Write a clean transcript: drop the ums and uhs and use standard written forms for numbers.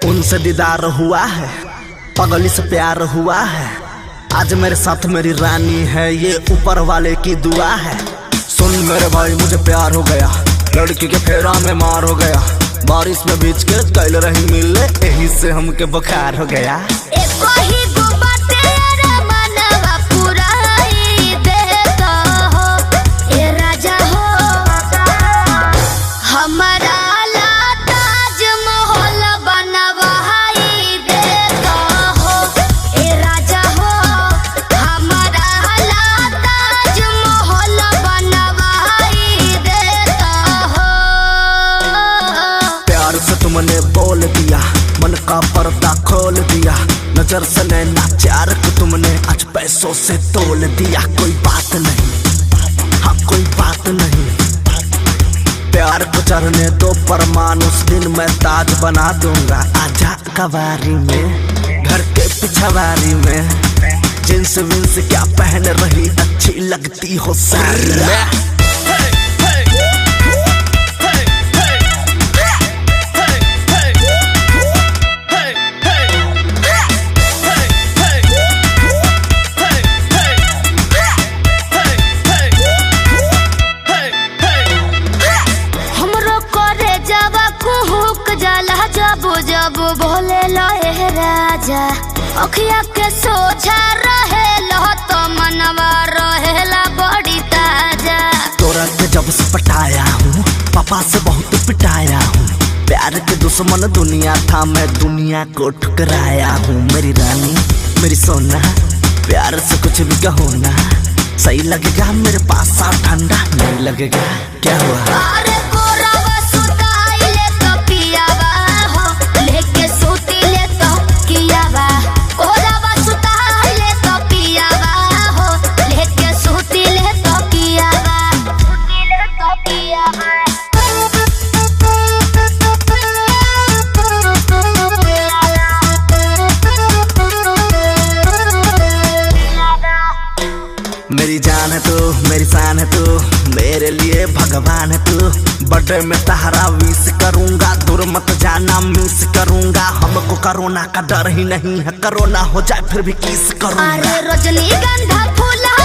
उनसे दीदार हुआ है, पगली से प्यार हुआ है। आज मेरे साथ मेरी रानी है, ये ऊपर वाले की दुआ है। सुन मेरे भाई मुझे प्यार हो गया, लड़की के फेरा में मार हो गया। बारिश में भीज के कल रही मिले, यही से हमके बुखार हो गया। तुमने बोल दिया, मन का पर्दा खोल दिया। नजर से नैना चार को तुमने आज पैसों से तोल दिया। कोई बात नहीं, हाँ कोई बात नहीं। प्यार को चढ़ने दो परमान, उस दिन मैं ताज बना दूंगा। आजा कवारी में, घर के पिछवारी में। जींस विंस क्या पहन रही, अच्छी लगती हो सारी में। जब बोले लहे राजा, अखिया के सोझा रहे लो तो मनवा रहेला बड़ी ताजा। तोरा के जब से पटाया हूँ, पापा से बहुत पिटाया हूँ। प्यार के दुश्मन दुनिया था, मैं दुनिया को ठुकराया हूँ। मेरी रानी मेरी सोना, प्यार से कुछ भी कहो ना। सही लगेगा मेरे पास आ, ठंडा नहीं लगेगा। क्या हुआ? मेरी जान है तू, मेरी शान है तू, मेरे लिए भगवान है तू। बर्थडे में तहरा विश करूंगा, दूर मत जाना मिस करूंगा। हमको कोरोना का डर ही नहीं है, कोरोना हो जाए फिर भी किस करूंगा। अरे रजनीगंधा फूला